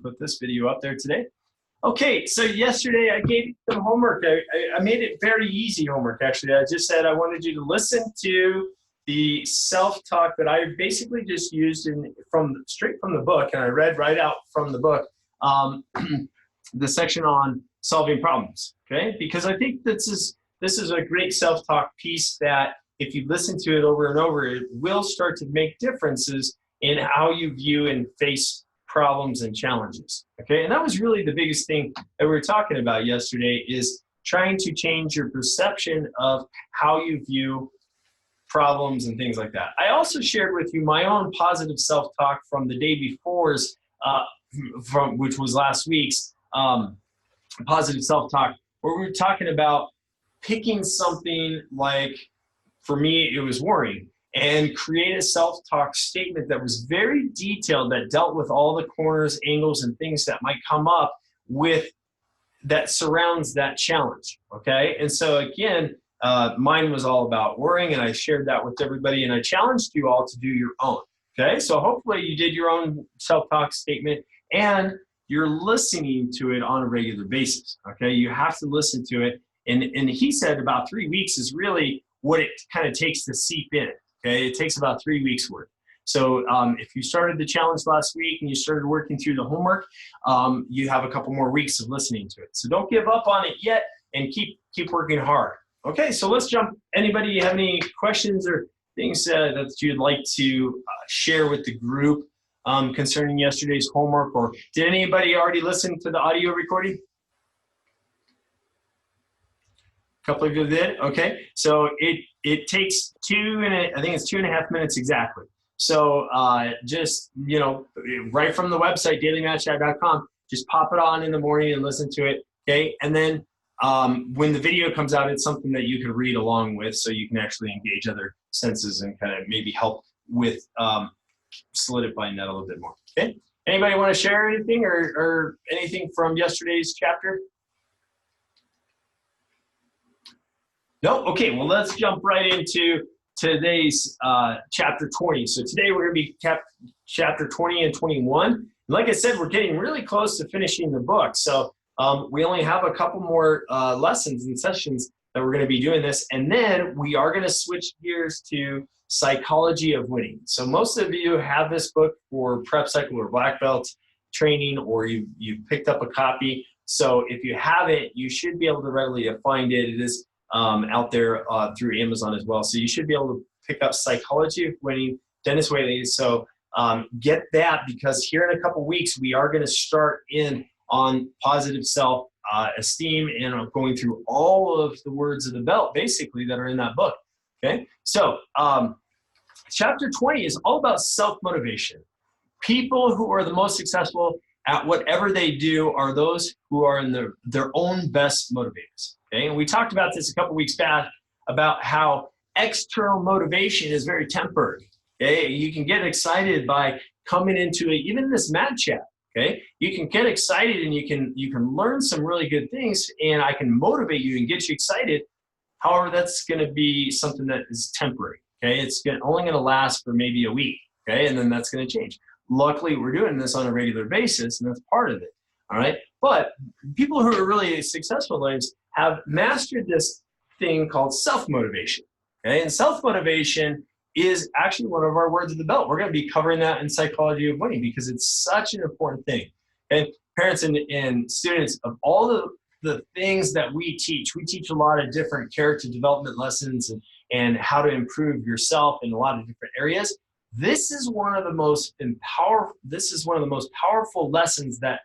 put this video up there today. Okay, so yesterday I gave you some homework. I made it very easy homework, actually. I just said I wanted you to listen to the self-talk that I basically just used straight from the book, and I read right out from the book, the section on solving problems, okay? Because I think this is a great self-talk piece that if you listen to it over and over, it will start to make differences in how you view and face problems and challenges, okay? And that was really the biggest thing that we were talking about yesterday, is trying to change your perception of how you view problems and things like that. I also shared with you my own positive self-talk from the day before's, which was last week's positive self-talk, where we were talking about picking something like, for me, it was worrying, and create a self-talk statement that was very detailed, that dealt with all the corners, angles, and things that might come up with that surrounds that challenge, okay? And so again, mine was all about worrying, and I shared that with everybody, and I challenged you all to do your own, okay? So hopefully you did your own self-talk statement, and you're listening to it on a regular basis, okay? You have to listen to it, and he said about 3 weeks is really what it kind of takes to seep in, okay? It takes about 3 weeks worth. So if you started the challenge last week and you started working through the homework, you have a couple more weeks of listening to it. So don't give up on it yet, and keep working hard. Okay, so let's jump. Anybody have any questions or things that you'd like to share with the group concerning yesterday's homework? Or did anybody already listen to the audio recording? A couple of you did? Okay, so it takes I think it's 2.5 minutes exactly. So just, you know, right from the website, dailymatchai.com, just pop it on in the morning and listen to it, okay? And then when the video comes out, it's something that you can read along with, so you can actually engage other senses and kind of maybe help with solidifying that a little bit more, okay? Anybody want to share anything or anything from yesterday's chapter? No? Okay, well, let's jump right into today's chapter 20. So today we're going to be chapter 20 and 21. And like I said, we're getting really close to finishing the book. So we only have a couple more lessons and sessions that we're going to be doing this. And then we are going to switch gears to Psychology of Winning. So most of you have this book for prep cycle or black belt training, or you've picked up a copy. So if you have it, you should be able to readily find it. It is out there through Amazon as well. So you should be able to pick up Psychology of Winning, Dennis Whaley. So get that, because here in a couple weeks, we are going to start in on positive self-esteem, and going through all of the words of the belt, basically, that are in that book, okay? So chapter 20 is all about self-motivation. People who are the most successful at whatever they do are those who are in their own best motivators, okay? And we talked about this a couple weeks back, about how external motivation is very temporary, okay? You can get excited by coming into even this Mad Chat, okay? You can get excited and you can learn some really good things, and I can motivate you and get you excited. However, that's going to be something that is temporary, okay? It's only going to last for maybe a week, okay? And then that's going to change. Luckily, we're doing this on a regular basis, and that's part of it, all right? But people who are really successful lives have mastered this thing called self-motivation, okay? And self-motivation is actually one of our words of the belt. We're going to be covering that in Psychology of Winning, because it's such an important thing. And parents and students, of all the things that we teach a lot of different character development lessons and how to improve yourself in a lot of different areas. This is one of the most powerful lessons that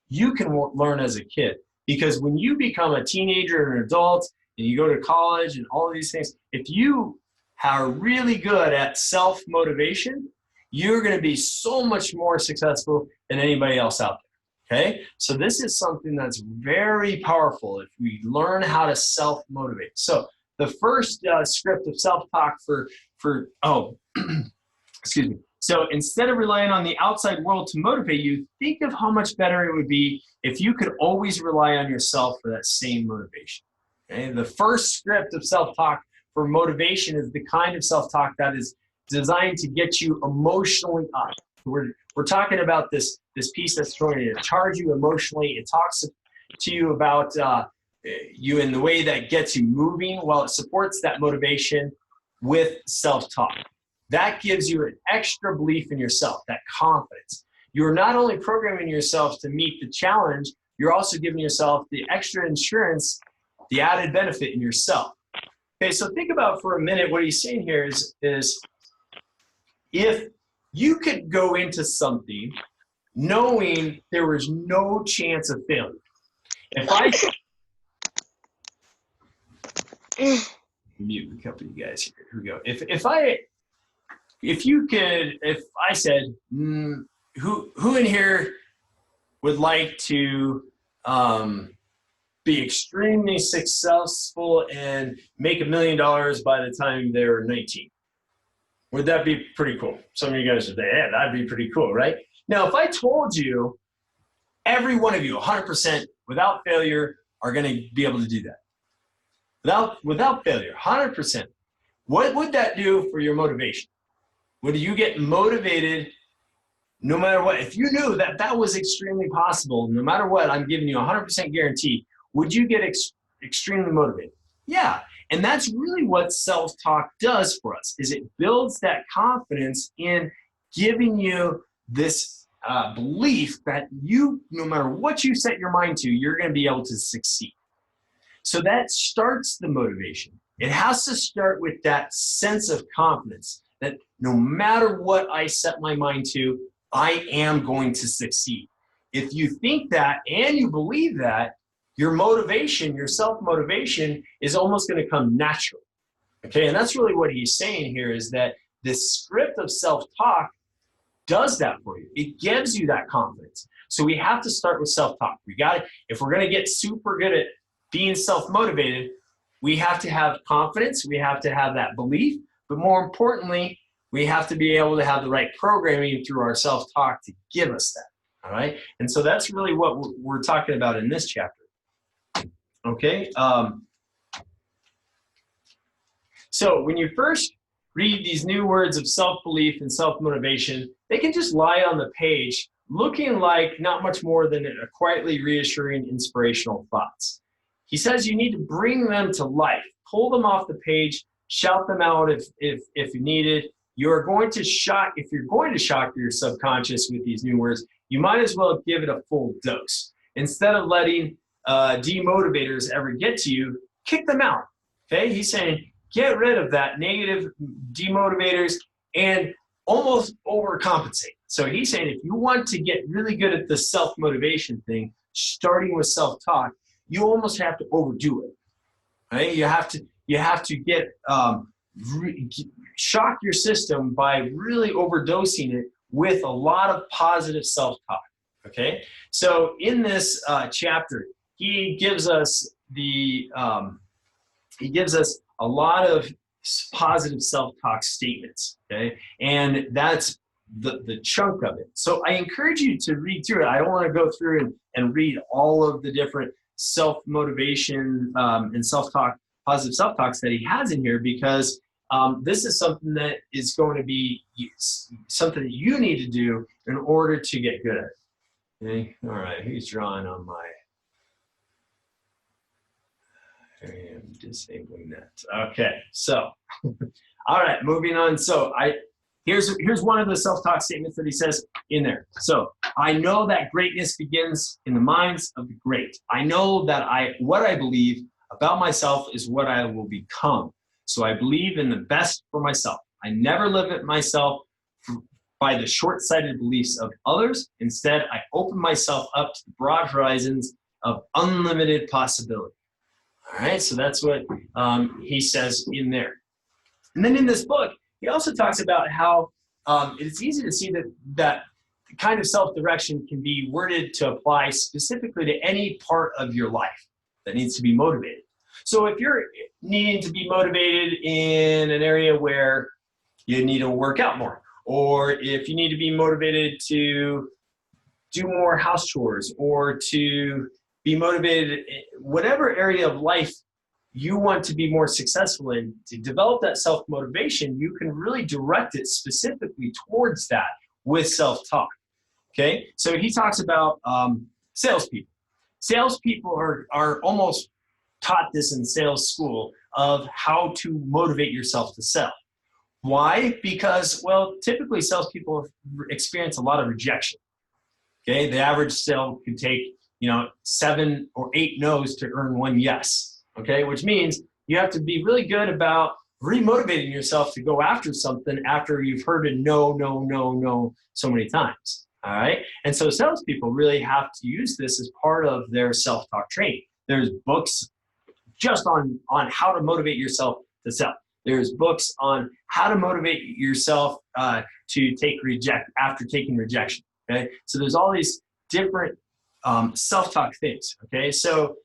you can learn as a kid. Because when you become a teenager or an adult and you go to college and all of these things, if you are really good at self-motivation, you're going to be so much more successful than anybody else out there, okay? So this is something that's very powerful if we learn how to self-motivate. So the first script of self-talk excuse me. So instead of relying on the outside world to motivate you, think of how much better it would be if you could always rely on yourself for that same motivation, okay? The first script of self-talk for motivation is the kind of self-talk that is designed to get you emotionally up. We're we're talking about this piece that's going to charge you emotionally. It talks to you about you in the way that gets you moving. Well, it supports that motivation with self-talk. That gives you an extra belief in yourself, that confidence. You're not only programming yourself to meet the challenge, you're also giving yourself the extra insurance, the added benefit in yourself. Okay, so think about for a minute what he's saying here is if you could go into something knowing there was no chance of failure. If I mute a couple of you guys here. Here we go. If I said, who in here would like to be extremely successful and make $1 million by the time they're 19? Would that be pretty cool? Some of you guys would say, yeah, that'd be pretty cool, right? Now, if I told you, every one of you, 100% without failure, are going to be able to do that. Without failure, 100%. What would that do for your motivation? Would you get motivated no matter what? If you knew that that was extremely possible, no matter what, I'm giving you 100% guarantee, would you get extremely motivated? Yeah. And that's really what self-talk does for us, is it builds that confidence in giving you this belief that you, no matter what you set your mind to, you're going to be able to succeed. So that starts the motivation. It has to start with that sense of confidence that no matter what I set my mind to, I am going to succeed. If you think that and you believe that, your motivation, your self-motivation is almost going to come natural. Okay, and that's really what he's saying here, is that this script of self-talk does that for you. It gives you that confidence. So we have to start with self-talk. We got it. If we're going to get super good at being self-motivated, we have to have confidence. We have to have that belief. But more importantly, we have to be able to have the right programming through our self-talk to give us that. All right. And so that's really what we're talking about in this chapter. Okay. So when you first read these new words of self-belief and self-motivation, they can just lie on the page looking like not much more than a quietly reassuring inspirational thoughts. He says you need to bring them to life, pull them off the page, shout them out if you need it. You're going to shock, if you're going to shock your subconscious with these new words, you might as well give it a full dose. Instead of letting demotivators ever get to you, kick them out. Okay, he's saying get rid of that negative demotivators and almost overcompensate. So he's saying if you want to get really good at the self-motivation thing, starting with self-talk, you almost have to overdo it. Right? You have to get shock your system by really overdosing it with a lot of positive self-talk. Okay, so in this chapter, he gives us a lot of positive self-talk statements. Okay, and that's the chunk of it. So I encourage you to read through it. I don't want to go through and read all of the different self-motivation and self-talk, positive self-talks that he has in here, because this is something that is going to be something that you need to do in order to get good at it. Okay? All right, who's drawing on my? I am disabling that. Okay, so all right, moving on. So here's one of the self-talk statements that he says in there. So I know that greatness begins in the minds of the great. I know that what I believe about myself is what I will become. So I believe in the best for myself. I never limit myself by the short-sighted beliefs of others. Instead, I open myself up to the broad horizons of unlimited possibility. All right, so that's what he says in there. And then in this book, he also talks about how it's easy to see that kind of self-direction can be worded to apply specifically to any part of your life that needs to be motivated. So if you're needing to be motivated in an area where you need to work out more, or if you need to be motivated to do more house chores, or to be motivated in whatever area of life you want to be more successful in, to develop that self-motivation, you can really direct it specifically towards that with self-talk. Okay, so he talks about salespeople. Salespeople are almost taught this in sales school of how to motivate yourself to sell. Why? Because, well, typically salespeople experience a lot of rejection. Okay, the average sale can take 7 or 8 no's to earn 1 yes. Okay, which means you have to be really good about remotivating yourself to go after something after you've heard a no, no, no, no so many times. All right, and so salespeople really have to use this as part of their self-talk training. There's books just on how to motivate yourself to sell. There's books on how to motivate yourself to take after taking rejection. Okay, so there's all these different self-talk things. Okay, so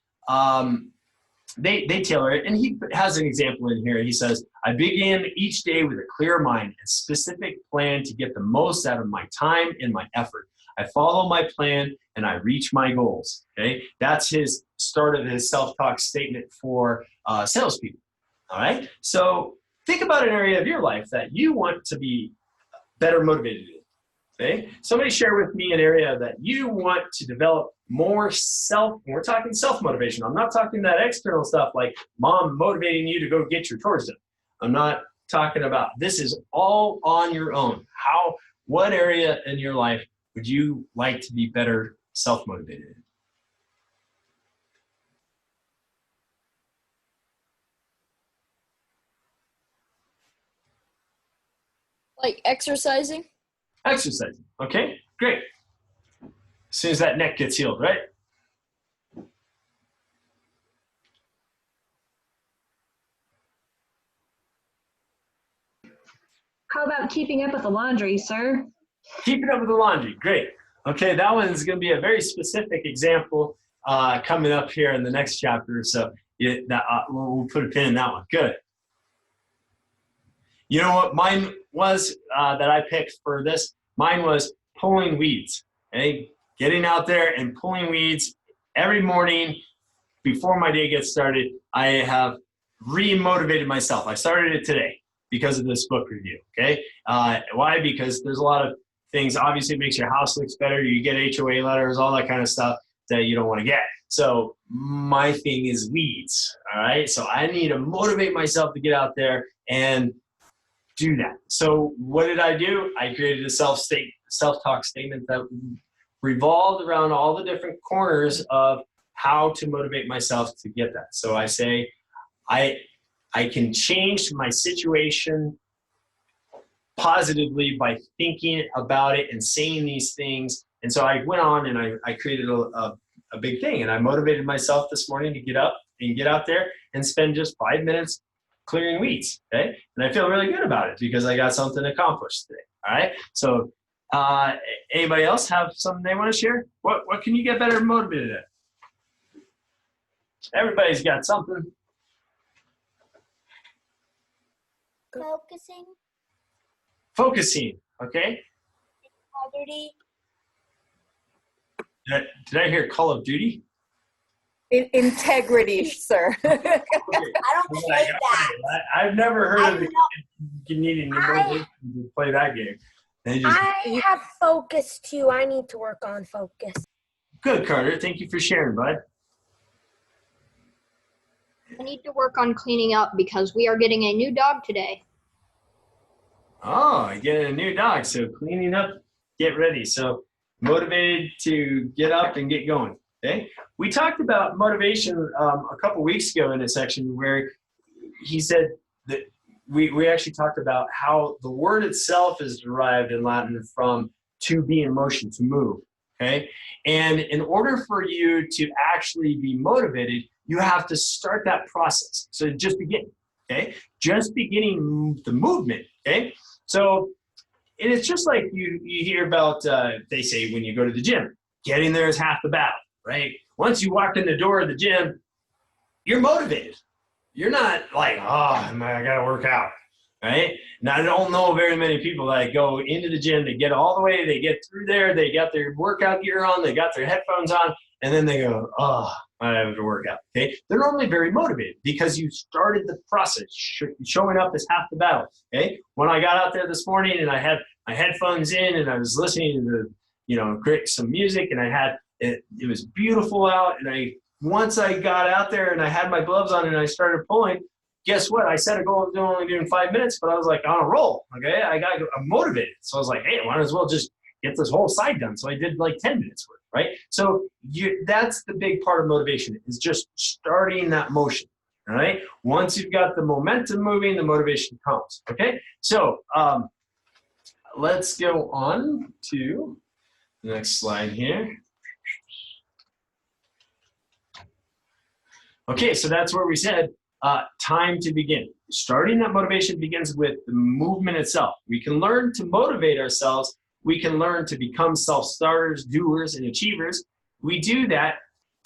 they tailor it, and he has an example in here. He says, "I begin each day with a clear mind and specific plan to get the most out of my time and my effort. I follow my plan and I reach my goals." Okay, that's his start of his self-talk statement for salespeople. All right, so think about an area of your life that you want to be better motivated in. Okay, somebody share with me an area that you want to develop more we're talking self-motivation. I'm not talking that external stuff like mom motivating you to go get your chores done. I'm not talking about, this is all on your own. What area in your life would you like to be better self-motivated in? Like exercising? Exercising. Okay, great. As soon as that neck gets healed, right? How about keeping up with the laundry, sir? Keeping up with the laundry, great. Okay, that one's going to be a very specific example coming up here in the next chapter. So we'll put a pin in that one. Good. You know what mine was that I picked for this? Mine was pulling weeds. Okay, getting out there and pulling weeds every morning before my day gets started. I have re-motivated myself. I started it today because of this book review. Okay, why? Because there's a lot of things. Obviously, it makes your house looks better. You get HOA letters, all that kind of stuff that you don't want to get. So my thing is weeds. All right, so I need to motivate myself to get out there and do that. So what did I do? I created a self-talk statement that revolved around all the different corners of how to motivate myself to get that. So I say, I can change my situation positively by thinking about it and saying these things. And so I went on and I created a big thing, and I motivated myself this morning to get up and get out there and spend just 5 minutes clearing weeds. Okay, and I feel really good about it because I got something accomplished today. All right, so anybody else have something they want to share? What can you get better motivated at? Everybody's got something. Focusing. Okay. Integrity. Did I hear Call of Duty? Integrity, sir. I don't say that. I've never heard of you needing motivation to play that game. I have focus too. I need to work on focus. Good, Carter. Thank you for sharing, bud. I need to work on cleaning up because we are getting a new dog today. Oh, getting a new dog. So cleaning up, get ready. So motivated to get up and get going. Okay. We talked about motivation a couple weeks ago in a section where he said that we actually talked about how the word itself is derived in Latin from to be in motion, to move. Okay. And in order for you to actually be motivated, you have to start that process. So just begin. Okay. Just beginning the movement. Okay. So and it's just like you hear about, they say when you go to the gym, getting there is half the battle, right? Once you walk in the door of the gym, you're motivated. You're not like, oh, I got to work out, right? Now, I don't know very many people that go into the gym, they get all the way, they get through there, they got their workout gear on, they got their headphones on, and then they go, oh, I have to work out, okay? They're normally very motivated because you started the process. Showing up is half the battle, okay? When I got out there this morning and I had my headphones in and I was listening to great, some music, and I had, it was beautiful out. And once I got out there and I had my gloves on and I started pulling, guess what? I set a goal of only doing 5 minutes, but I was like on a roll. Okay. I'm motivated. So I was like, hey, I might as well just get this whole side done. So I did like 10 minutes worth, right? So that's the big part of motivation, is just starting that motion. All right. Once you've got the momentum moving, the motivation comes. Okay. So let's go on to the next slide here. Okay. So that's where we said time to begin. Starting that motivation begins with the movement itself. We can learn to motivate ourselves. We can learn to become self-starters, doers, and achievers. We do that.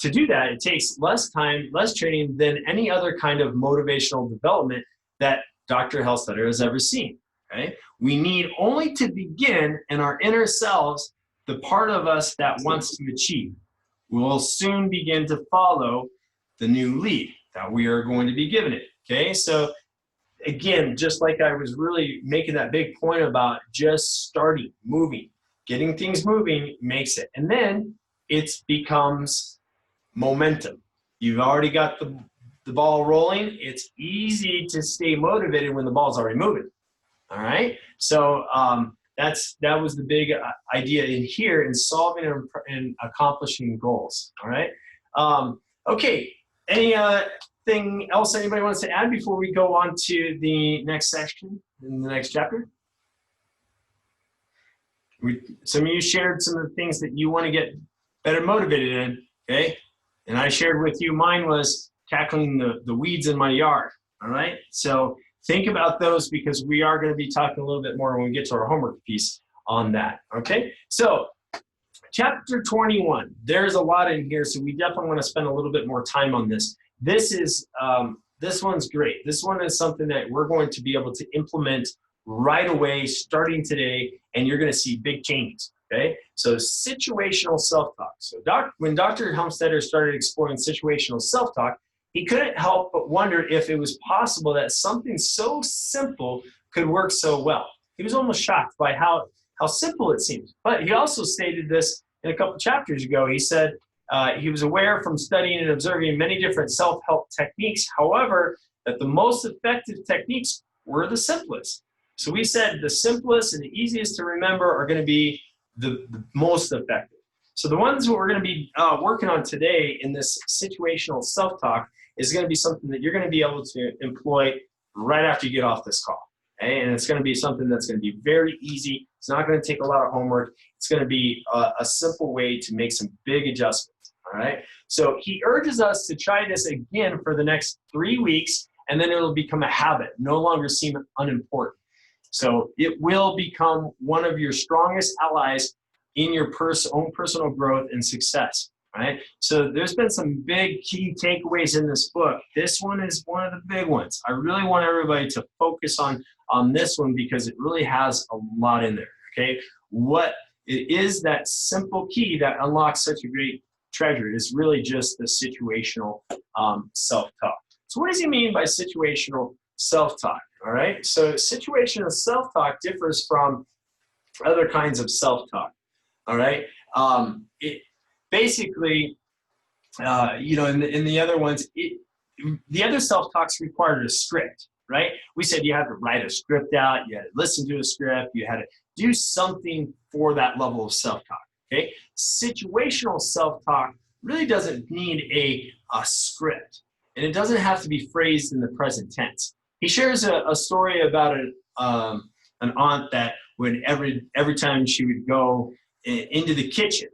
To do that, it takes less time, less training than any other kind of motivational development that Dr. Helstetter has ever seen. Okay? We need only to begin in our inner selves, the part of us that wants to achieve. We will soon begin to follow the new lead that we are going to be given it. Okay? So again, just like I was really making that big point about just starting, moving, getting things moving makes it. And then it becomes momentum. You've already got the ball rolling. It's easy to stay motivated when the ball's already moving. All right. So that was the big idea in here in solving and accomplishing goals. All right. Okay. Anything else anybody wants to add before we go on to the next section in the next chapter? Some of you shared some of the things that you want to get better motivated in. Okay. And I shared with you, mine was tackling the weeds in my yard. All right. So think about those, because we are going to be talking a little bit more when we get to our homework piece on that. Okay. So chapter 21, there's a lot in here. So we definitely want to spend a little bit more time on this. This one's great. This one is something that we're going to be able to implement right away, starting today, and you're going to see big changes. Okay, so situational self-talk. So when Dr. Helmstetter started exploring situational self-talk, he couldn't help but wonder if it was possible that something so simple could work so well. He was almost shocked by how simple it seemed. But he also stated this in a couple chapters ago. He said he was aware from studying and observing many different self-help techniques, however, that the most effective techniques were the simplest. So we said the simplest and the easiest to remember are going to be the most effective. So the ones that we're going to be working on today in this situational self-talk is going to be something that you're going to be able to employ right after you get off this call. Okay? And it's going to be something that's going to be very easy. It's not going to take a lot of homework. It's going to be a simple way to make some big adjustments. All right. So he urges us to try this again for the next 3 weeks, and then it'll become a habit, no longer seem unimportant. So it will become one of your strongest allies in your own personal growth and success, right? So there's been some big key takeaways in this book. This one is one of the big ones. I really want everybody to focus on this one, because it really has a lot in there, okay? What it is, that simple key that unlocks such a great treasure, is really just the situational self-talk. So what does he mean by situational self-talk? All right, so situational self-talk differs from other kinds of self-talk. All right, it basically, in the other ones, the other self-talks required a script, right? We said you had to write a script out, you had to listen to a script, you had to do something for that level of self-talk. Okay, situational self-talk really doesn't need a script, and it doesn't have to be phrased in the present tense. He shares a story about an aunt that would every time she would go into the kitchen,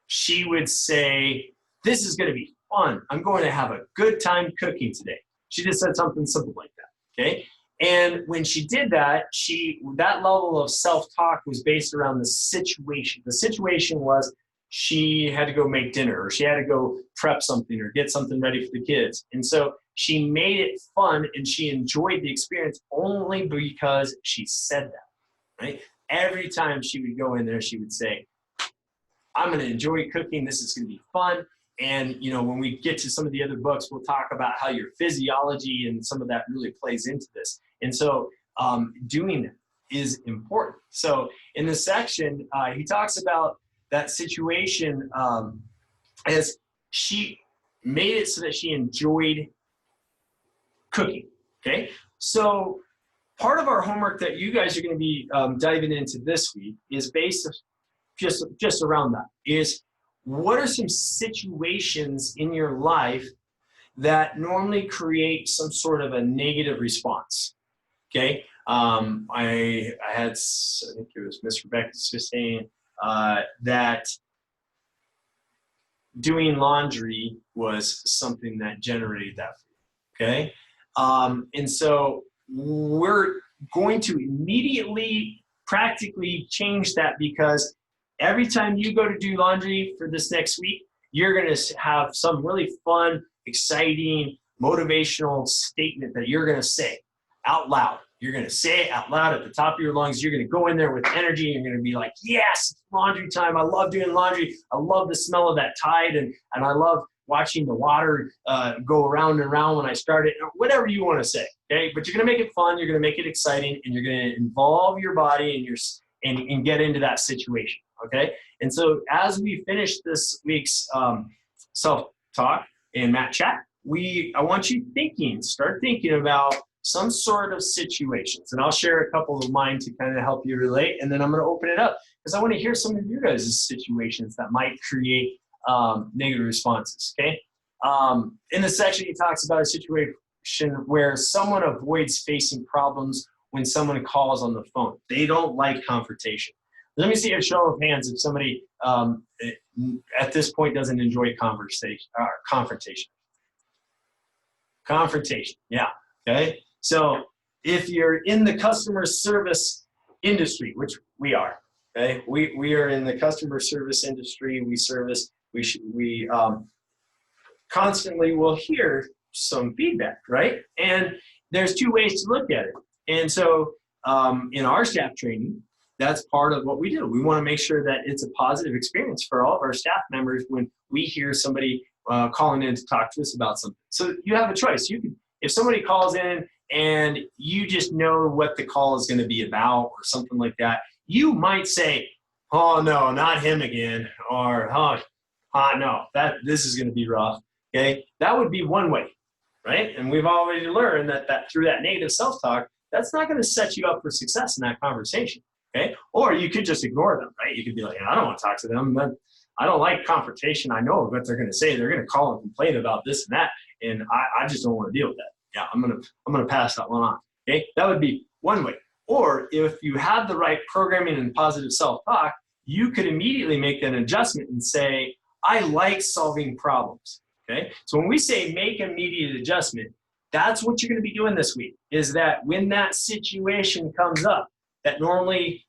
she would say, "This is going to be fun. I'm going to have a good time cooking today." She just said something simple like that. Okay, and when she did that, that level of self-talk was based around the situation. The situation was she had to go make dinner, or she had to go prep something, or get something ready for the kids, and so she made it fun, and she enjoyed the experience only because she said that, right? Every time she would go in there, she would say, "I'm going to enjoy cooking. This is going to be fun." And, when we get to some of the other books, we'll talk about how your physiology and some of that really plays into this. And so doing that is important. So in this section, he talks about that situation as she made it so that she enjoyed cooking. Okay, so part of our homework that you guys are going to be diving into this week is based just around that. Is what are some situations in your life that normally create some sort of a negative response? Okay, I had, I think it was Miss Rebecca just saying that doing laundry was something that generated that for you. Okay, and so we're going to immediately practically change that, because every time you go to do laundry for this next week, you're going to have some really fun, exciting, motivational statement that you're going to say out loud. You're going to say it out loud at the top of your lungs. You're going to go in there with energy. You're going to be like, yes, it's laundry time. I love doing laundry. I love the smell of that Tide, and I love watching the water go around and around when I start it, whatever you want to say, okay? But you're going to make it fun. You're going to make it exciting, and you're going to involve your body and get into that situation, okay? And so as we finish this week's self-talk and Matt Chat, I want you start thinking about some sort of situations, and I'll share a couple of mine to kind of help you relate, and then I'm going to open it up because I want to hear some of you guys' situations that might create negative responses, okay? In the section, he talks about a situation where someone avoids facing problems when someone calls on the phone. They don't like confrontation. Let me see a show of hands if somebody at this point doesn't enjoy confrontation. Confrontation, yeah, okay? So if you're in the customer service industry, which we are, okay? We are in the customer service industry. We constantly will hear some feedback, right? And there's two ways to look at it. And so in our staff training, that's part of what we do. We want to make sure that it's a positive experience for all of our staff members when we hear somebody calling in to talk to us about something. So you have a choice. If somebody calls in and you just know what the call is going to be about or something like that, you might say, oh, no, not him again, or no, this is going to be rough, okay? That would be one way, right? And we've already learned that through that negative self-talk, that's not going to set you up for success in that conversation, okay? Or you could just ignore them, right? You could be like, I don't want to talk to them. I don't like confrontation. I know what they're going to say. They're going to call and complain about this and that, and I just don't want to deal with that. Yeah, I'm gonna pass that one on, okay? That would be one way. Or if you have the right programming and positive self-talk, you could immediately make an adjustment and say, I like solving problems, okay? So when we say make immediate adjustment, that's what you're going to be doing this week, is that when that situation comes up that normally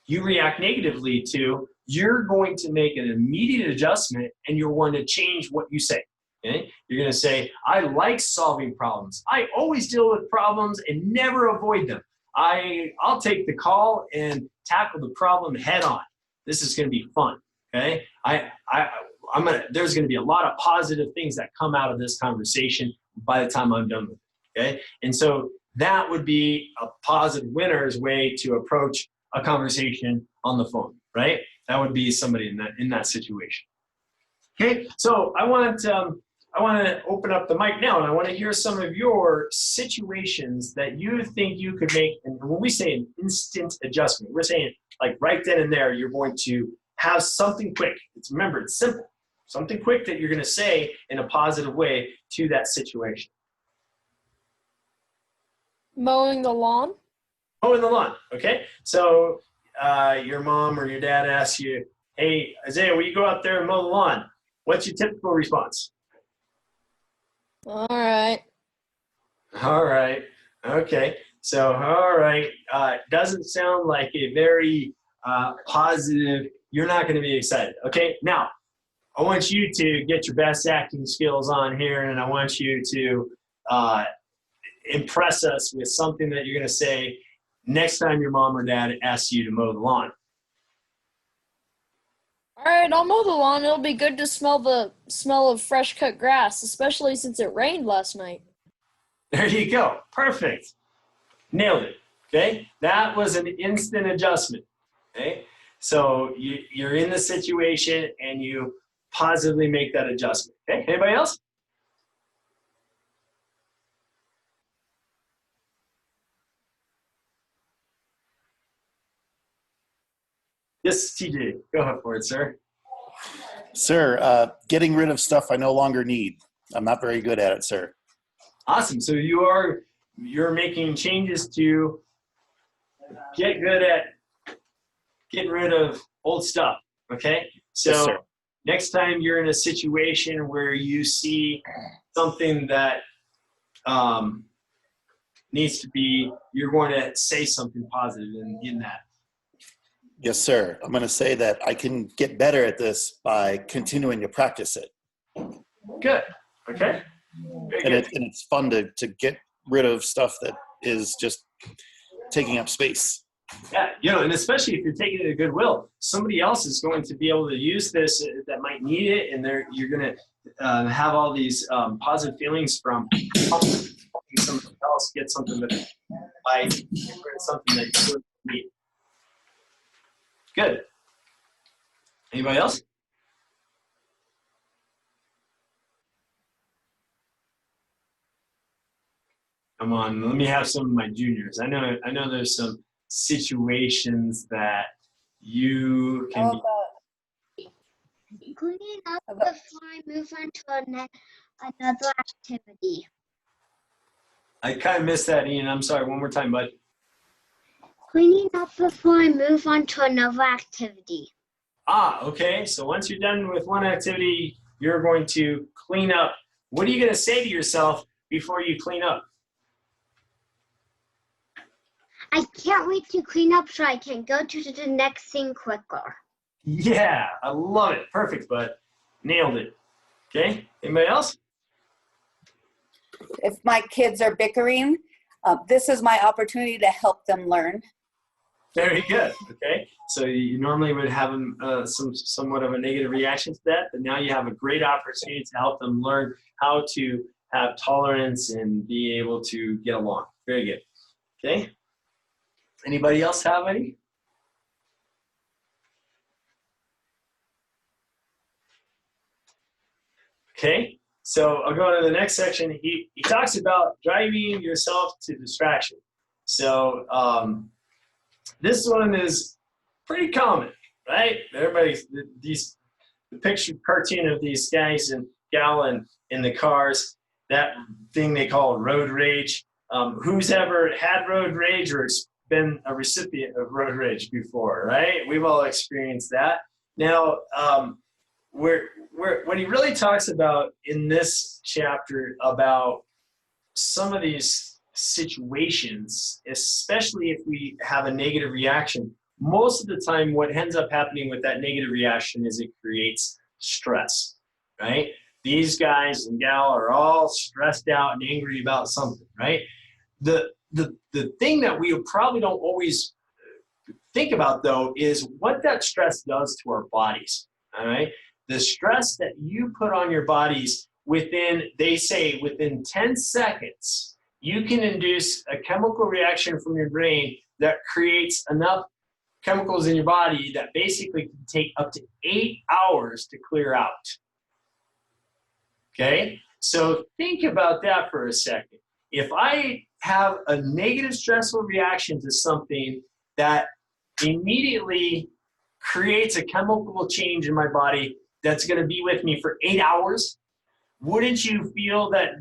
you react negatively to, you're going to make an immediate adjustment and you're going to change what you say, okay? You're going to say, I like solving problems. I always deal with problems and never avoid them. I'll take the call and tackle the problem head on. This is going to be fun, okay? There's going to be a lot of positive things that come out of this conversation by the time I'm done with it, okay? And so that would be a positive winner's way to approach a conversation on the phone, right? That would be somebody in that situation. Okay, so I want to open up the mic now, and I want to hear some of your situations that you think you could make. And when we say an instant adjustment, we're saying like right then and there, you're going to have something quick. Remember, it's simple. Something quick that you're going to say in a positive way to that situation. Mowing the lawn. Mowing the lawn, okay? So your mom or your dad asks you, hey, Isaiah, will you go out there and mow the lawn? What's your typical response? All right. All right. Okay. So, all right. Doesn't sound like a very positive, you're not going to be excited. Okay. Now, I want you to get your best acting skills on here, and I want you to impress us with something that you're going to say next time your mom or dad asks you to mow the lawn. All right, I'll mow the lawn. It'll be good to smell the smell of fresh cut grass, especially since it rained last night. There you go. Perfect. Nailed it. Okay. That was an instant adjustment. Okay. So you're in the situation and you positively make that adjustment. Okay, anybody else? Yes, TJ, go ahead for it, sir. Sir, getting rid of stuff I no longer need. I'm not very good at it, sir. Awesome. So you're making changes to get good at getting rid of old stuff. Okay. So Yes, sir. next time you're in a situation where you see something that needs to be, you're going to say something positive in that. Yes, sir. I'm going to say that I can get better at this by continuing to practice it. Good. Okay. Very And, good. and it's fun to get rid of stuff that is just taking up space. Yeah, and especially if you're taking it to Goodwill, somebody else is going to be able to use this that might need it, and you're going to have all these positive feelings from helping somebody else get something that by something that you really need. Good. Anybody else? Come on, let me have some of my juniors. I know there's some situations that you can be. Cleaning up before I move on to another activity. I kind of missed that, Ian. I'm sorry. One more time, bud. Cleaning up before I move on to another activity. Okay. So once you're done with one activity, you're going to clean up. What are you going to say to yourself before you clean up? I can't wait to clean up so I can go to the next thing quicker. Yeah, I love it. Perfect, bud. Nailed it. Okay. Anybody else? If my kids are bickering, this is my opportunity to help them learn. Very good. Okay. So you normally would have them somewhat of a negative reaction to that, but now you have a great opportunity to help them learn how to have tolerance and be able to get along. Very good. Okay. Anybody else have any? Okay. So I'll go on to the next section. He talks about driving yourself to distraction. So this one is pretty common, right? Everybody's the picture cartoon of these guys and gal in the cars, that thing they call road rage. Who's ever had road rage or been a recipient of road rage before, right? We've all experienced that. Now, what he really talks about in this chapter about some of these situations, especially if we have a negative reaction, most of the time what ends up happening with that negative reaction is it creates stress, right? These guys and gal are all stressed out and angry about something, right? The thing that we probably don't always think about, though, is what that stress does to our bodies, all right? The stress that you put on your bodies they say within 10 seconds, you can induce a chemical reaction from your brain that creates enough chemicals in your body that basically can take up to 8 hours to clear out. Okay? So think about that for a second. If I have a negative stressful reaction to something that immediately creates a chemical change in my body that's going to be with me for 8 hours, wouldn't you feel that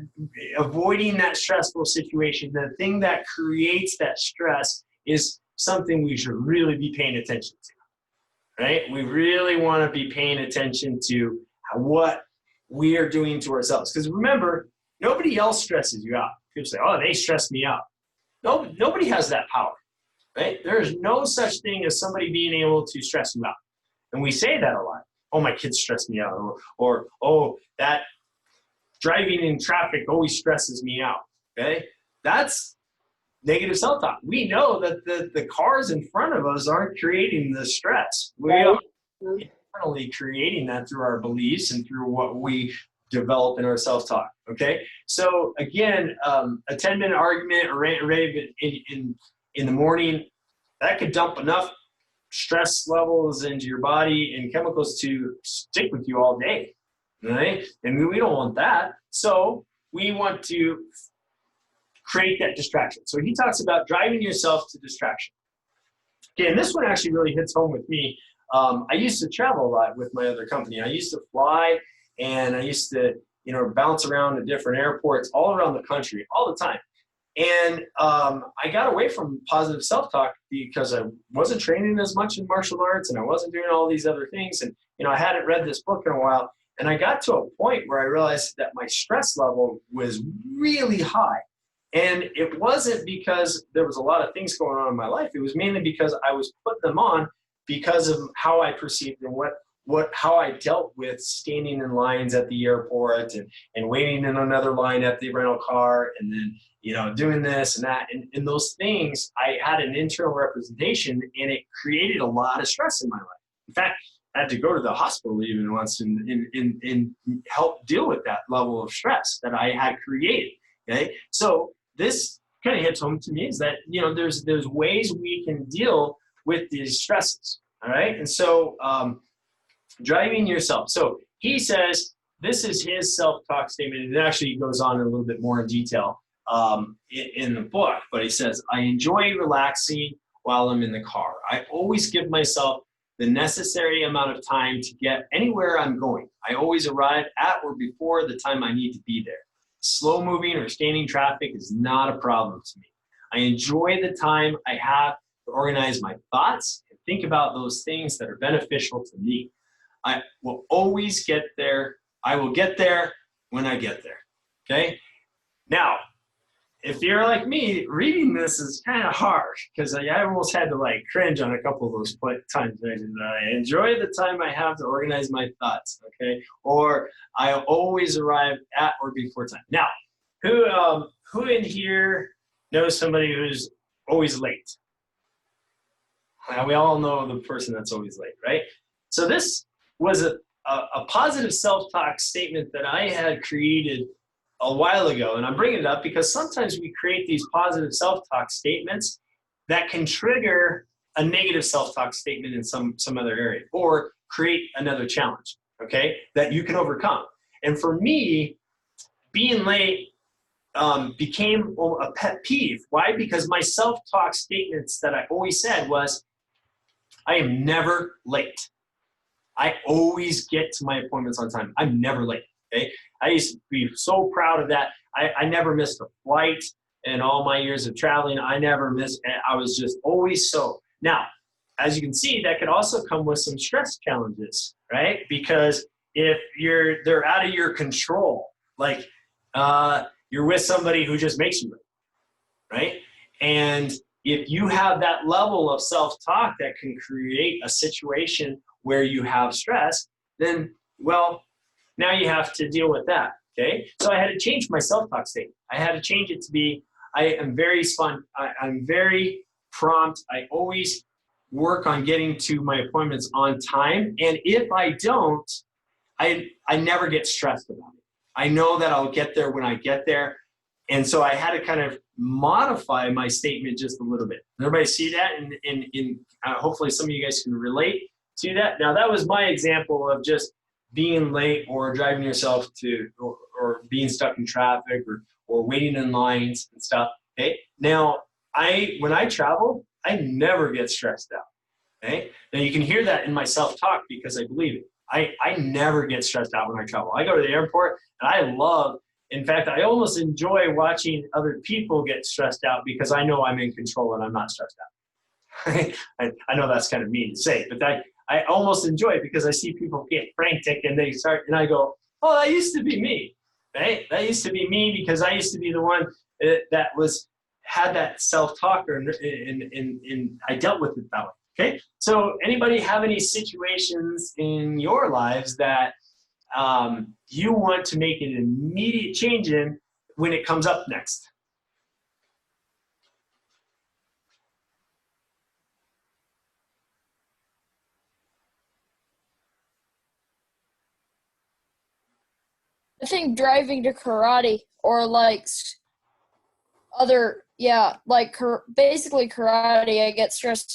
avoiding that stressful situation, the thing that creates that stress, is something we should really be paying attention to, right? We really want to be paying attention to what we are doing to ourselves. Because remember, nobody else stresses you out. People say, oh, they stress me out. No, nobody has that power, right? There is no such thing as somebody being able to stress you out. And we say that a lot. Oh, my kids stress me out. Or oh, that driving in traffic always stresses me out, okay? That's negative self-talk. We know that the cars in front of us aren't creating the stress. We are internally creating that through our beliefs and through what we develop in our self-talk, okay? So again, a 10-minute argument or rant and rave in the morning, that could dump enough stress levels into your body and chemicals to stick with you all day, right? And we don't want that. So we want to create that distraction. So he talks about driving yourself to distraction. Okay, and this one actually really hits home with me. I used to travel a lot with my other company. I used to fly, and I used to, bounce around to different airports all around the country all the time. And I got away from positive self-talk because I wasn't training as much in martial arts, and I wasn't doing all these other things. And, I hadn't read this book in a while. And I got to a point where I realized that my stress level was really high. And it wasn't because there was a lot of things going on in my life. It was mainly because I was putting them on because of how I perceived and how I dealt with standing in lines at the airport and waiting in another line at the rental car, and then, doing this and that. And those things, I had an internal representation, and it created a lot of stress in my life. In fact, I had to go to the hospital even once and help deal with that level of stress that I had created. Okay. So this kind of hits home to me is that, there's ways we can deal with these stresses. All right. And so, driving yourself. So he says, this is his self-talk statement. It actually goes on a little bit more in detail in the book, but he says, I enjoy relaxing while I'm in the car. I always give myself the necessary amount of time to get anywhere I'm going. I always arrive at or before the time I need to be there. Slow moving or standing traffic is not a problem to me. I enjoy the time I have to organize my thoughts and think about those things that are beneficial to me. I will always get there. I will get there when I get there. Okay? Now, if you're like me, reading this is kind of hard because I almost had to cringe on a couple of those times. I enjoy the time I have to organize my thoughts, okay? Or I always arrive at or before time. Now, who in here knows somebody who's always late? We all know the person that's always late, right? So this was a positive self-talk statement that I had created a while ago, and I'm bringing it up because sometimes we create these positive self-talk statements that can trigger a negative self-talk statement in some other area or create another challenge, okay, that you can overcome. And for me, being late became a pet peeve. Why? Because my self-talk statements that I always said was, I am never late. I always get to my appointments on time. I'm never late. Okay, I used to be so proud of that. I never missed a flight in all my years of traveling. I never missed. I was just always so. Now, as you can see, that could also come with some stress challenges, right? Because if they're out of your control, like you're with somebody who just makes you late, right? And if you have that level of self-talk that can create a situation where you have stress, then, well, now you have to deal with that, okay? So I had to change my self-talk statement. I had to change it to be, I am very I'm very prompt. I always work on getting to my appointments on time. And if I don't, I never get stressed about it. I know that I'll get there when I get there. And so I had to kind of modify my statement just a little bit. Everybody see that? And hopefully some of you guys can relate to that. Now, that was my example of just being late or driving yourself to, or being stuck in traffic or waiting in lines and stuff. Okay. Now, when I travel, I never get stressed out. Okay. Now you can hear that in my self-talk because I believe it. I never get stressed out when I travel. I go to the airport and in fact, I almost enjoy watching other people get stressed out because I know I'm in control and I'm not stressed out. I know that's kind of mean to say, but I almost enjoy it because I see people get frantic and and I go, oh, that used to be me, right? That used to be me because I used to be the one that had that self-talk and I dealt with it that way, okay? So anybody have any situations in your lives that you want to make an immediate change in when it comes up next? I think driving to karate or basically karate, I get stressed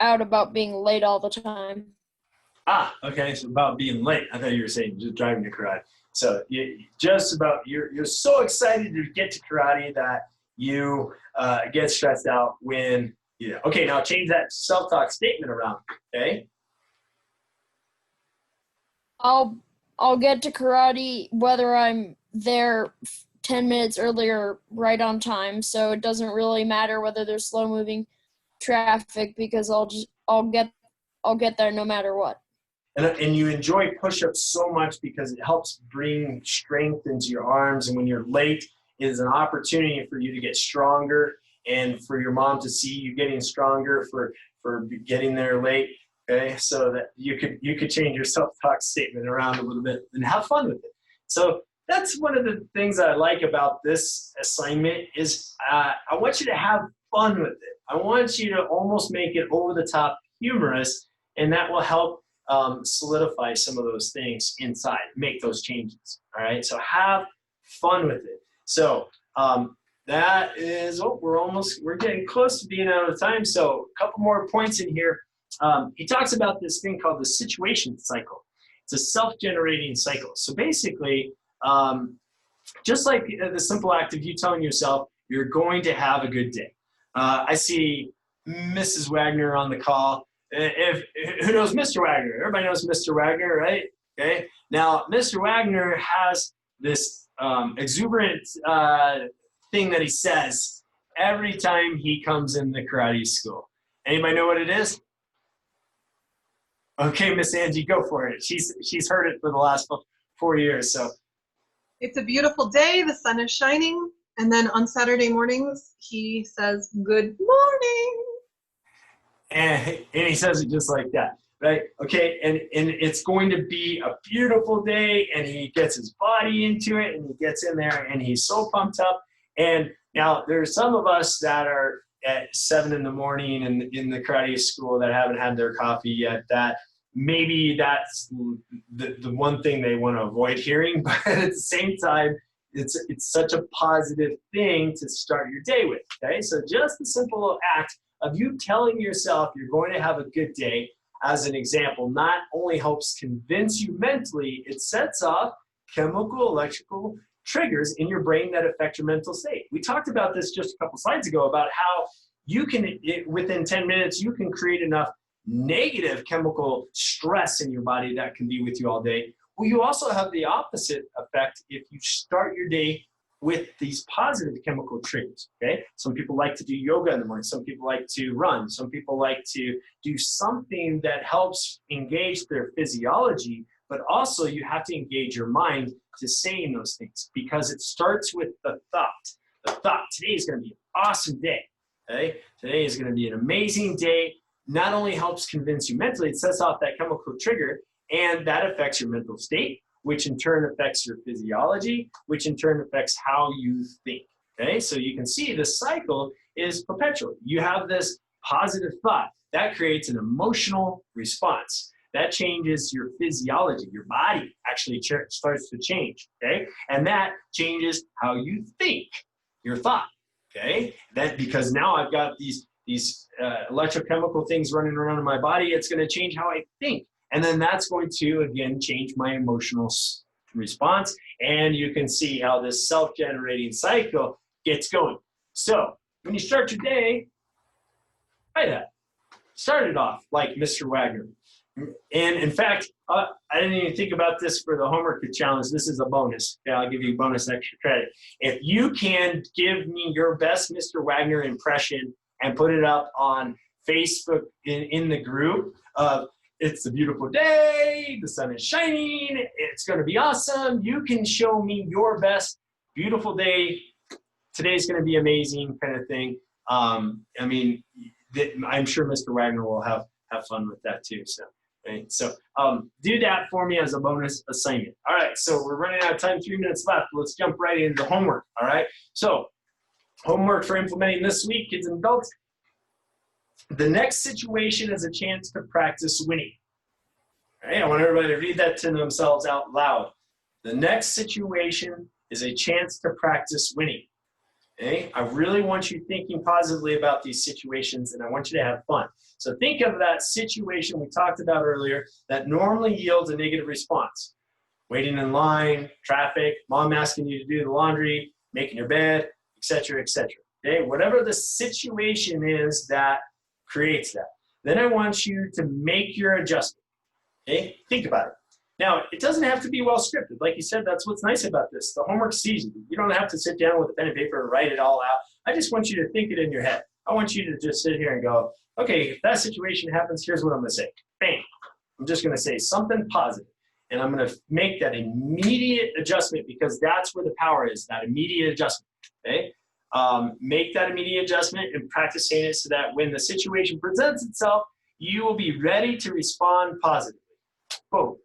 out about being late all the time. Ah, okay. So about being late. I thought you were saying just driving to karate. So you're so excited to get to karate that you get stressed out when okay. Now change that self-talk statement around. Okay. I'll get to karate whether I'm there 10 minutes earlier, right on time. So it doesn't really matter whether there's slow moving traffic because I'll get there no matter what. And you enjoy push-ups so much because it helps bring strength into your arms. And when you're late, it is an opportunity for you to get stronger and for your mom to see you getting stronger for getting there late. Okay, so that you could change your self-talk statement around a little bit and have fun with it. So that's one of the things I like about this assignment is I want you to have fun with it. I want you to almost make it over the top humorous, and that will help solidify some of those things inside, make those changes. All right, so have fun with it. So that is, we're getting close to being out of time. So a couple more points in here. He talks about this thing called the situation cycle. It's a self-generating cycle. So basically, just like the simple act of you telling yourself you're going to have a good day. I see Mrs. Wagner on the call. Who knows Mr. Wagner? Everybody knows Mr. Wagner, right? Okay. Now, Mr. Wagner has this exuberant thing that he says every time he comes in the karate school. Anybody know what it is? Okay, Miss Angie, go for it. She's heard it for the last 4 years. So it's a beautiful day. The sun is shining. And then on Saturday mornings, he says, "Good morning." And he says it just like that, right? Okay, and it's going to be a beautiful day, and he gets his body into it, and he gets in there, and he's so pumped up. And now there's some of us that are at 7 in the morning in the karate school that haven't had their coffee yet, that maybe that's the one thing they want to avoid hearing, but at the same time, it's such a positive thing to start your day with, okay? So just the simple act of you telling yourself you're going to have a good day, as an example, not only helps convince you mentally, it sets off chemical, electrical triggers in your brain that affect your mental state. We talked about this just a couple slides ago about how you can, within 10 minutes, you can create enough negative chemical stress in your body that can be with you all day. Well, you also have the opposite effect if you start your day with these positive chemical triggers, okay? Some people like to do yoga in the morning. Some people like to run. Some people like to do something that helps engage their physiology, but also you have to engage your mind to saying those things because it starts with the thought. The thought, today is going to be an awesome day, okay? Today is going to be an amazing day. Not only helps convince you mentally, it sets off that chemical trigger, and that affects your mental state, which in turn affects your physiology, which in turn affects how you think, okay? So you can see the cycle is perpetual. You have this positive thought. That creates an emotional response. That changes your physiology. Your body actually starts to change, okay? And that changes how you think, your thought, okay? That because now I've got these electrochemical things running around in my body, it's going to change how I think. And then that's going to, again, change my emotional response. And you can see how this self-generating cycle gets going. So when you start your day, try that. Start it off like Mr. Wagner. And in fact, I didn't even think about this for the homework challenge. This is a bonus. Okay, I'll give you bonus extra credit. If you can give me your best Mr. Wagner impression and put it up on Facebook in the group of it's a beautiful day, the sun is shining, it's going to be awesome. You can show me your best beautiful day. Today's going to be amazing kind of thing. I'm sure Mr. Wagner will have fun with that too. So, right? So do that for me as a bonus assignment. All right, so we're running out of time, 3 minutes left. Let's jump right into the homework, all right? So homework for implementing this week, kids and adults. The next situation is a chance to practice winning. All right, I want everybody to read that to themselves out loud. The next situation is a chance to practice winning. Okay? I really want you thinking positively about these situations, and I want you to have fun. So think of that situation we talked about earlier that normally yields a negative response. Waiting in line, traffic, mom asking you to do the laundry, making your bed, etc., etc. Okay? Whatever the situation is that creates that. Then I want you to make your adjustment. Okay? Think about it. Now, it doesn't have to be well scripted. Like you said, that's what's nice about this. The homework's easy. You don't have to sit down with a pen and paper and write it all out. I just want you to think it in your head. I want you to just sit here and go, okay, if that situation happens, here's what I'm going to say. Bam. I'm just going to say something positive. And I'm going to make that immediate adjustment because that's where the power is, that immediate adjustment. Okay? Make that immediate adjustment and practice saying it so that when the situation presents itself, you will be ready to respond positively. Boom.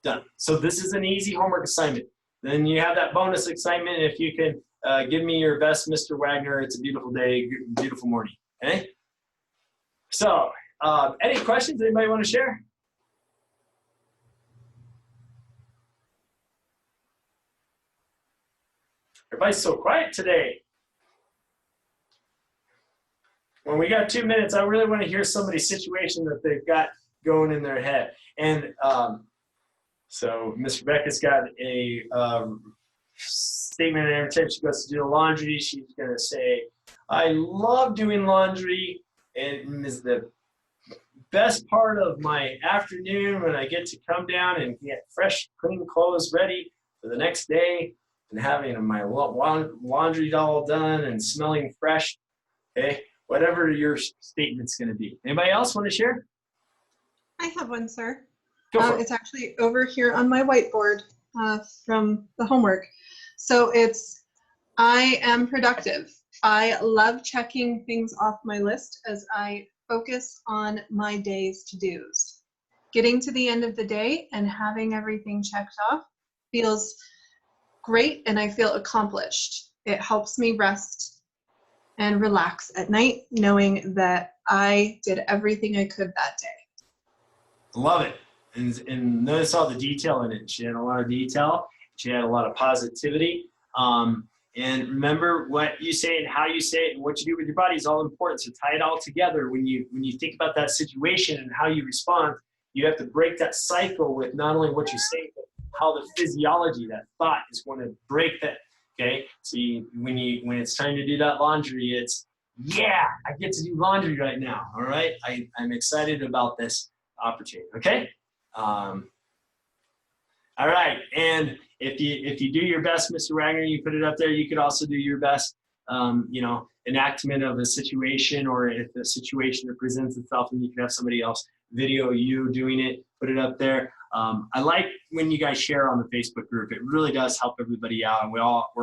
Done. So this is an easy homework assignment. Then you have that bonus assignment if you can give me your best, Mr. Wagner. It's a beautiful day, beautiful morning. Okay? So, any questions anybody want to share? Everybody's so quiet today. When we got 2 minutes, I really want to hear somebody's situation that they've got going in their head. And so Miss Rebecca's got a statement every time she goes to do the laundry. She's going to say, I love doing laundry. And is the best part of my afternoon when I get to come down and get fresh, clean clothes ready for the next day and having my laundry all done and smelling fresh. Okay, whatever your statement's going to be. Anybody else want to share? I have one, sir. Go for it. It's actually over here on my whiteboard from the homework. So it's, I am productive. I love checking things off my list as I focus on my day's to-dos. Getting to the end of the day and having everything checked off feels great and I feel accomplished. It helps me rest and relax at night knowing that I did everything I could that day. Love it. And notice all the detail in it. She had a lot of detail. She had a lot of positivity. And remember what you say and how you say it and what you do with your body is all important. So tie it all together. When you think about that situation and how you respond, you have to break that cycle with not only what you say, but how the physiology, that thought is going to break that. Okay. So when it's time to do that laundry, it's, yeah, I get to do laundry right now. All right. I'm excited about this opportunity. Okay. All right. And if you do your best, Mr. Wagner, you put it up there. You could also do your best, enactment of a situation, or if the situation presents itself and you can have somebody else video you doing it, put it up there. I like when you guys share on the Facebook group. It really does help everybody out. And we're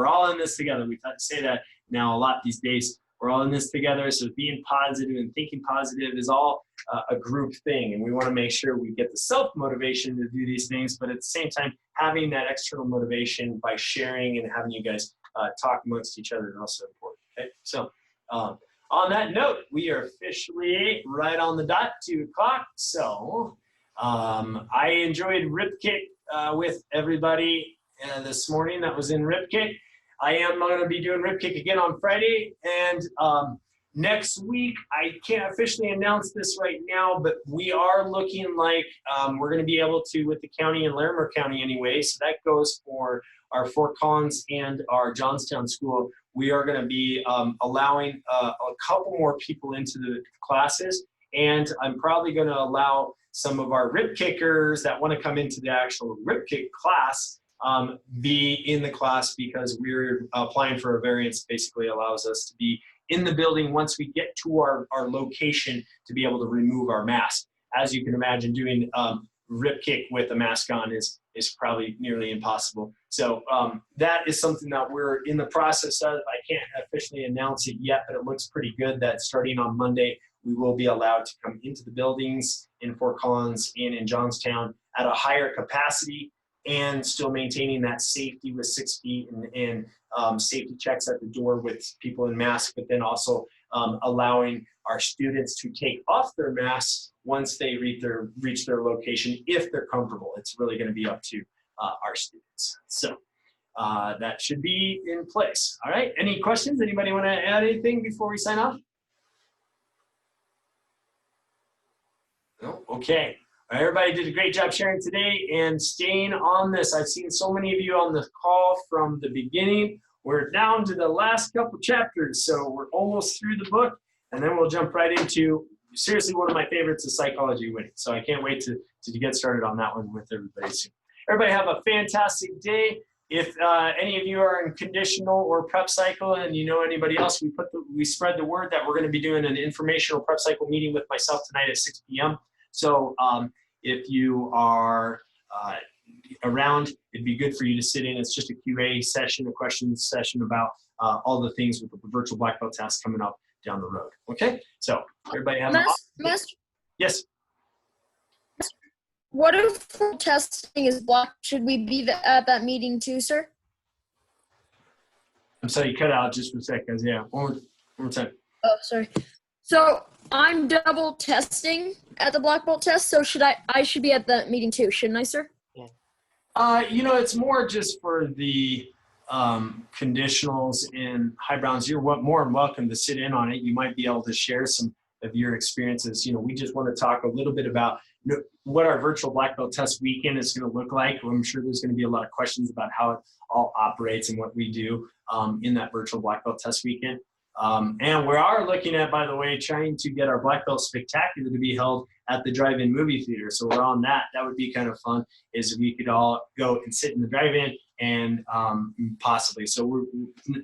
all in this together. We've had to say that now a lot these days. We're all in this together. So being positive and thinking positive is all a group thing. And we want to make sure we get the self-motivation to do these things, but at the same time, having that external motivation by sharing and having you guys talk amongst each other is also important. Okay? So on that note, we are officially right on the dot, 2 o'clock. So I enjoyed Rip Kick with everybody this morning that was in Rip Kick. I am going to be doing Rip Kick again on Friday, and next week, I can't officially announce this right now, but we are looking like we're going to be able to, with the county and Larimer County anyway, so that goes for our Fort Collins and our Johnstown school. We are going to be allowing a couple more people into the classes, and I'm probably going to allow some of our Rip Kickers that want to come into the actual Rip Kick class be in the class, because we're applying for a variance, basically allows us to be in the building once we get to our location to be able to remove our mask. As you can imagine, doing Rip Kick with a mask on is probably nearly impossible. So that is something that we're in the process of. I can't officially announce it yet, but it looks pretty good that starting on Monday, we will be allowed to come into the buildings in Fort Collins and in Johnstown at a higher capacity, and still maintaining that safety with 6 feet and safety checks at the door with people in masks, but then also allowing our students to take off their masks once they reach their location if they're comfortable. It's really going to be up to our students. So that should be in place. All right, any questions? Anybody want to add anything before we sign off? No? Okay. All right, everybody did a great job sharing today and staying on this. I've seen so many of you on the call from the beginning. We're down to the last couple chapters, so we're almost through the book, and then we'll jump right into, seriously, one of my favorites is Psychology Winning. So I can't wait to get started on that one with everybody soon. Everybody have a fantastic day. If any of you are in conditional or prep cycle and you know anybody else, we spread the word that we're going to be doing an informational prep cycle meeting with myself tonight at 6 p.m. So if you are around, it'd be good for you to sit in. It's just a QA session, a questions session about all the things with the virtual black belt test coming up down the road. Okay, so everybody have Master, yes. what if testing is blocked? Should we be at that meeting too, sir? I'm sorry, you cut out just for a second. Yeah, one more time. Oh, sorry. So I'm double testing at the black belt test. So I should be at that meeting too, shouldn't I, sir? You know, it's more just for the conditionals in high browns. You're more than welcome to sit in on it. You might be able to share some of your experiences. You know, we just want to talk a little bit about what our virtual black belt test weekend is going to look like. I'm sure there's going to be a lot of questions about how it all operates and what we do in that virtual black belt test weekend. And we are looking at, by the way, trying to get our Black Belt Spectacular to be held at the drive-in movie theater. So we're on that. That would be kind of fun, is we could all go and sit in the drive-in and possibly. So we're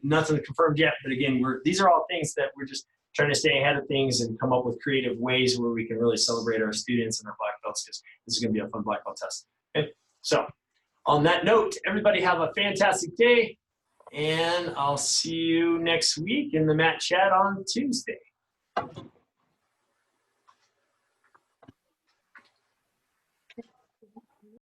nothing confirmed yet, but again, these are all things that we're just trying to stay ahead of things and come up with creative ways where we can really celebrate our students and our black belts, because this is going to be a fun black belt test. Okay, so on that note, everybody have a fantastic day. And I'll see you next week in the Matt Chat on Tuesday.